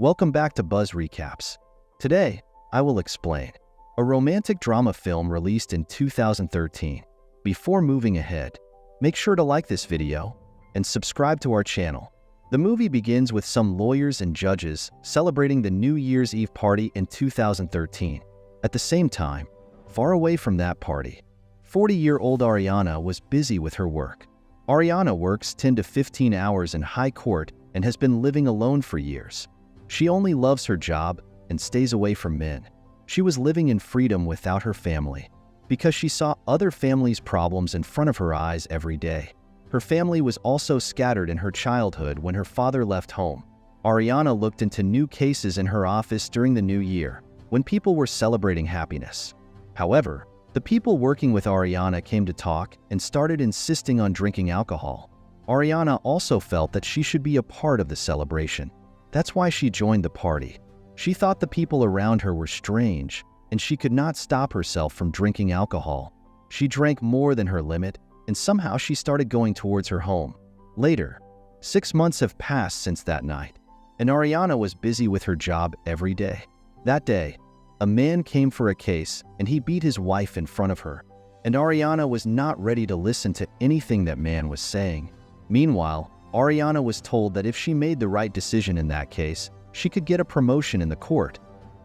Welcome back to Buzz Recaps. Today, I will explain a romantic drama film released in 2013. Before moving ahead, make sure to like this video and subscribe to our channel. The movie begins with some lawyers and judges celebrating the New Year's Eve party in 2013. At the same time, far away from that party, 40-year-old Ariana was busy with her work. Ariana works 10 to 15 hours in high court and has been living alone for years. She only loves her job and stays away from men. She was living in freedom without her family because she saw other families' problems in front of her eyes every day. Her family was also scattered in her childhood when her father left home. Ariana looked into new cases in her office during the new year, when people were celebrating happiness. However, the people working with Ariana came to talk and started insisting on drinking alcohol. Ariana also felt that she should be a part of the celebration. That's why she joined the party. She thought the people around her were strange, and she could not stop herself from drinking alcohol. She drank more than her limit, and somehow she started going towards her home. Later, 6 months have passed since that night, and Ariana was busy with her job every day. That day, a man came for a case, and he beat his wife in front of her, and Ariana was not ready to listen to anything that man was saying. Meanwhile, Ariana was told that if she made the right decision in that case, she could get a promotion in the court.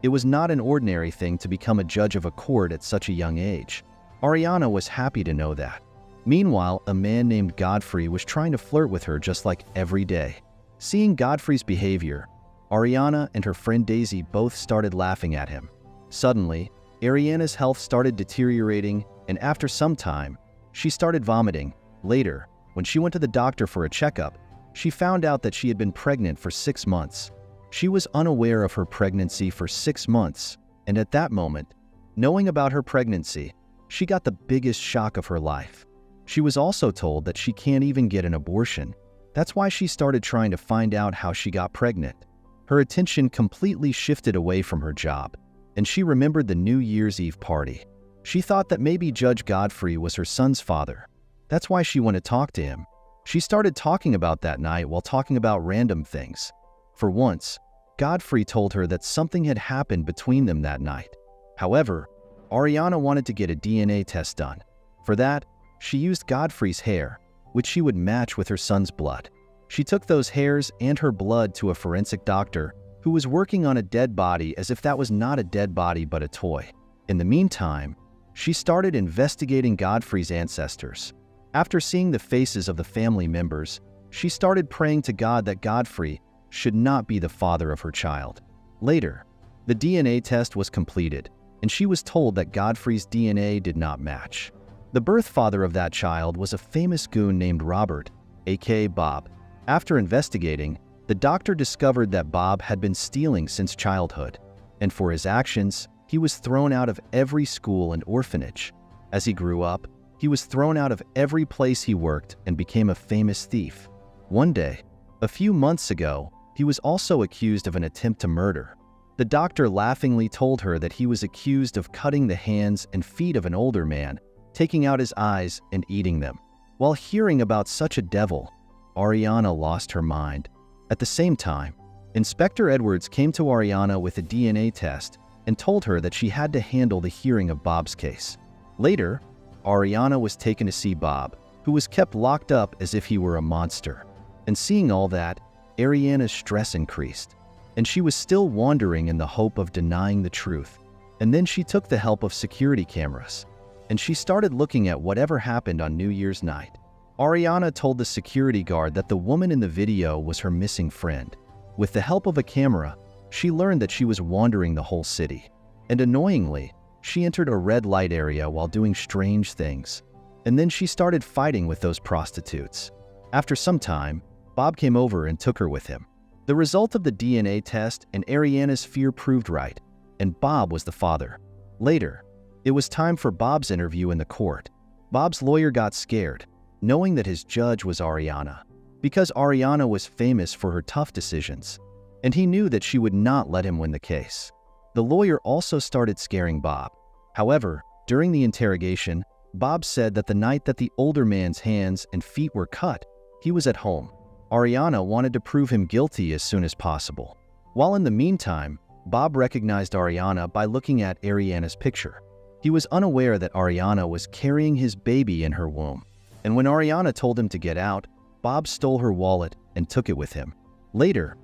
It was not an ordinary thing to become a judge of a court at such a young age. Ariana was happy to know that. Meanwhile, a man named Godfrey was trying to flirt with her just like every day. Seeing Godfrey's behavior, Ariana and her friend Daisy both started laughing at him. Suddenly, Ariana's health started deteriorating, and after some time, she started vomiting. Later, when she went to the doctor for a checkup, she found out that she had been pregnant for 6 months. She was unaware of her pregnancy for 6 months, and at that moment, knowing about her pregnancy, she got the biggest shock of her life. She was also told that she can't even get an abortion. That's why she started trying to find out how she got pregnant. Her attention completely shifted away from her job, and she remembered the New Year's Eve party. She thought that maybe Judge Godfrey was her son's father. That's why she went to talk to him. She started talking about that night while talking about random things. For once, Godfrey told her that something had happened between them that night. However, Ariana wanted to get a DNA test done. For that, she used Godfrey's hair, which she would match with her son's blood. She took those hairs and her blood to a forensic doctor who was working on a dead body as if that was not a dead body but a toy. In the meantime, she started investigating Godfrey's ancestors. After seeing the faces of the family members, she started praying to God that Godfrey should not be the father of her child. Later, the DNA test was completed, and she was told that Godfrey's DNA did not match. The birth father of that child was a famous goon named Robert, aka Bob. After investigating, the doctor discovered that Bob had been stealing since childhood, and for his actions, he was thrown out of every school and orphanage. As he grew up, he was thrown out of every place he worked and became a famous thief. One day, a few months ago, he was also accused of an attempt to murder. The doctor laughingly told her that he was accused of cutting the hands and feet of an older man, taking out his eyes and eating them. While hearing about such a devil, Ariana lost her mind. At the same time, Inspector Edwards came to Ariana with a DNA test and told her that she had to handle the hearing of Bob's case. Later, Ariana was taken to see Bob, who was kept locked up as if he were a monster. And seeing all that, Ariana's stress increased, and she was still wandering in the hope of denying the truth. And then she took the help of security cameras, and she started looking at whatever happened on New Year's night. Ariana told the security guard that the woman in the video was her missing friend. With the help of a camera, she learned that she was wandering the whole city. And annoyingly, she entered a red light area while doing strange things. And then she started fighting with those prostitutes. After some time, Bob came over and took her with him. The result of the DNA test and Ariana's fear proved right, and Bob was the father. Later, it was time for Bob's interview in the court. Bob's lawyer got scared, knowing that his judge was Ariana, because Ariana was famous for her tough decisions, and he knew that she would not let him win the case. The lawyer also started scaring Bob. However, during the interrogation, Bob said that the night that the older man's hands and feet were cut, he was at home. Ariana wanted to prove him guilty as soon as possible. While in the meantime, Bob recognized Ariana by looking at Ariana's picture. He was unaware that Ariana was carrying his baby in her womb. And when Ariana told him to get out, Bob stole her wallet and took it with him. Later,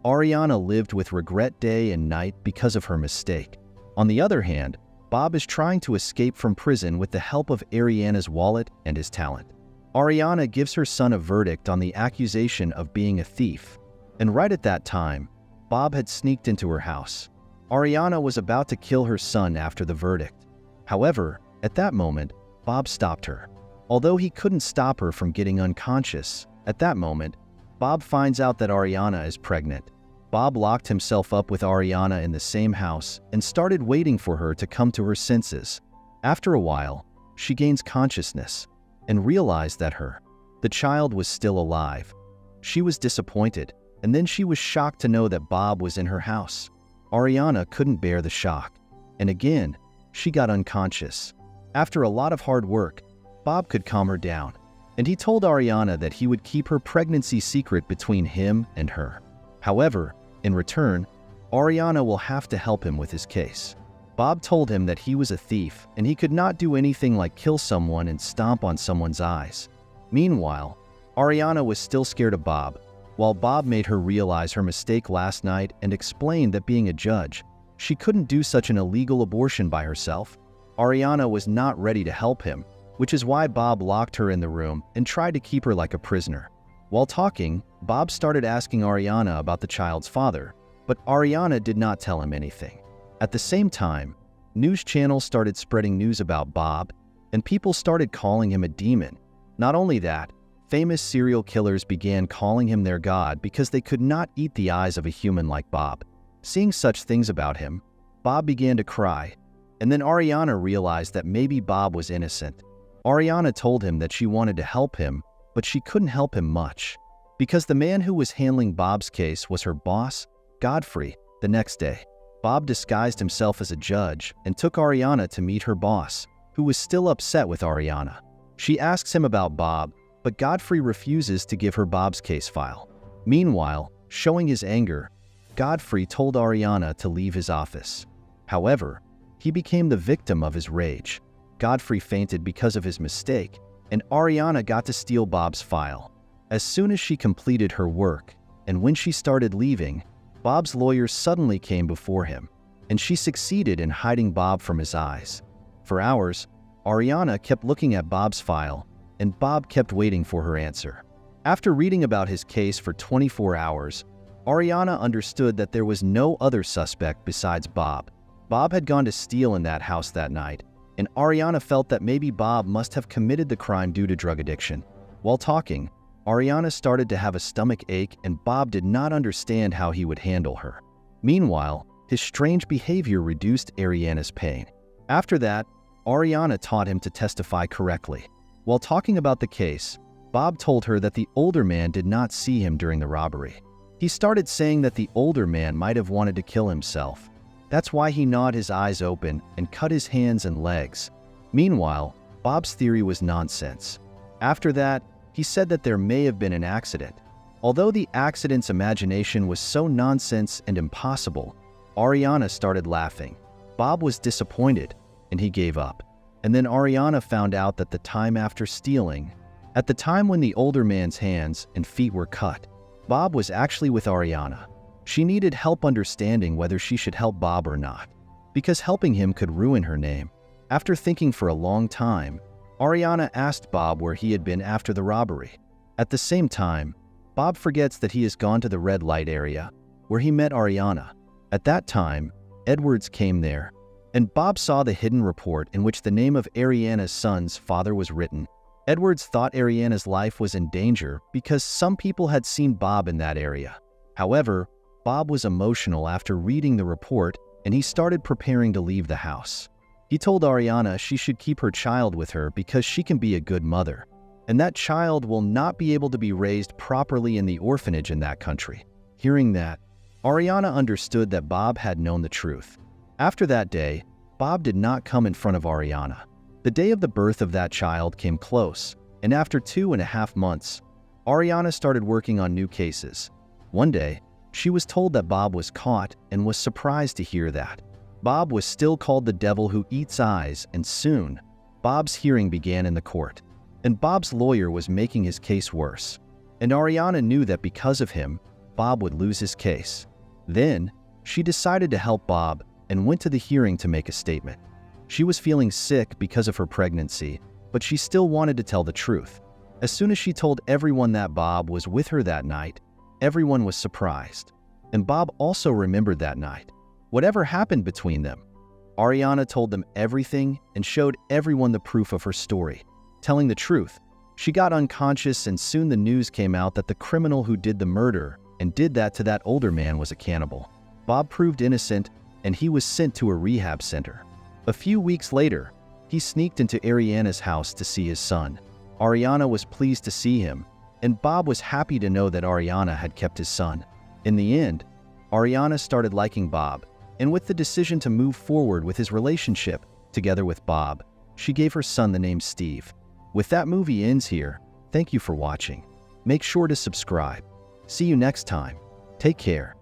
Ariana lived with regret day and night because of her mistake. On the other hand, Bob is trying to escape from prison with the help of Ariana's wallet and his talent. Ariana gives her son a verdict on the accusation of being a thief. And right at that time, Bob had sneaked into her house. Ariana was about to kill her son after the verdict. However, at that moment, Bob stopped her. Although he couldn't stop her from getting unconscious, at that moment, Bob finds out that Ariana is pregnant. Bob locked himself up with Ariana in the same house and started waiting for her to come to her senses. After a while, she gains consciousness and realized that the child was still alive. She was disappointed, and then she was shocked to know that Bob was in her house. Ariana couldn't bear the shock, and again, she got unconscious. After a lot of hard work, Bob could calm her down, and he told Ariana that he would keep her pregnancy secret between him and her. However, in return, Ariana will have to help him with his case. Bob told him that he was a thief and he could not do anything like kill someone and stomp on someone's eyes. Meanwhile, Ariana was still scared of Bob, while Bob made her realize her mistake last night and explained that being a judge, she couldn't do such an illegal abortion by herself. Ariana was not ready to help him, which is why Bob locked her in the room and tried to keep her like a prisoner. While talking, Bob started asking Ariana about the child's father, but Ariana did not tell him anything. At the same time, news channels started spreading news about Bob, and people started calling him a demon. Not only that, famous serial killers began calling him their god because they could not eat the eyes of a human like Bob. Seeing such things about him, Bob began to cry, and then Ariana realized that maybe Bob was innocent. Ariana told him that she wanted to help him, but she couldn't help him much, because the man who was handling Bob's case was her boss, Godfrey. The next day, Bob disguised himself as a judge and took Ariana to meet her boss, who was still upset with Ariana. She asks him about Bob, but Godfrey refuses to give her Bob's case file. Meanwhile, showing his anger, Godfrey told Ariana to leave his office. However, he became the victim of his rage. Godfrey fainted because of his mistake, and Ariana got to steal Bob's file. As soon as she completed her work, and when she started leaving, Bob's lawyer suddenly came before him, and she succeeded in hiding Bob from his eyes. For hours, Ariana kept looking at Bob's file, and Bob kept waiting for her answer. After reading about his case for 24 hours, Ariana understood that there was no other suspect besides Bob. Bob had gone to steal in that house that night, and Ariana felt that maybe Bob must have committed the crime due to drug addiction. While talking, Ariana started to have a stomach ache, and Bob did not understand how he would handle her. Meanwhile, his strange behavior reduced Ariana's pain. After that, Ariana taught him to testify correctly. While talking about the case, Bob told her that the older man did not see him during the robbery. He started saying that the older man might have wanted to kill himself. That's why he gnawed his eyes open and cut his hands and legs. Meanwhile, Bob's theory was nonsense. After that, he said that there may have been an accident. Although the accident's imagination was so nonsense and impossible, Ariana started laughing. Bob was disappointed, and he gave up. And then Ariana found out that the time after stealing, at the time when the older man's hands and feet were cut, Bob was actually with Ariana. She needed help understanding whether she should help Bob or not, because helping him could ruin her name. After thinking for a long time, Ariana asked Bob where he had been after the robbery. At the same time, Bob forgets that he has gone to the red light area, where he met Ariana. At that time, Edwards came there, and Bob saw the hidden report in which the name of Ariana's son's father was written. Edwards thought Ariana's life was in danger because some people had seen Bob in that area. However, Bob was emotional after reading the report, and he started preparing to leave the house. He told Ariana she should keep her child with her because she can be a good mother, and that child will not be able to be raised properly in the orphanage in that country. Hearing that, Ariana understood that Bob had known the truth. After that day, Bob did not come in front of Ariana. The day of the birth of that child came close, and after 2.5 months, Ariana started working on new cases. One day, She was told that Bob was caught and was surprised to hear that. Bob was still called the devil who eats eyes, and soon, Bob's hearing began in the court. And Bob's lawyer was making his case worse. And Ariana knew that because of him, Bob would lose his case. Then, she decided to help Bob and went to the hearing to make a statement. She was feeling sick because of her pregnancy, but she still wanted to tell the truth. As soon as she told everyone that Bob was with her that night, everyone was surprised. And Bob also remembered that night. Whatever happened between them. Ariana told them everything and showed everyone the proof of her story. Telling the truth, she got unconscious, and soon the news came out that the criminal who did the murder and did that to that older man was a cannibal. Bob proved innocent, and he was sent to a rehab center. A few weeks later, he sneaked into Ariana's house to see his son. Ariana was pleased to see him, and Bob was happy to know that Ariana had kept his son. In the end, Ariana started liking Bob, and with the decision to move forward with his relationship, together with Bob, she gave her son the name Steve. With that, movie ends here. Thank you for watching. Make sure to subscribe. See you next time. Take care.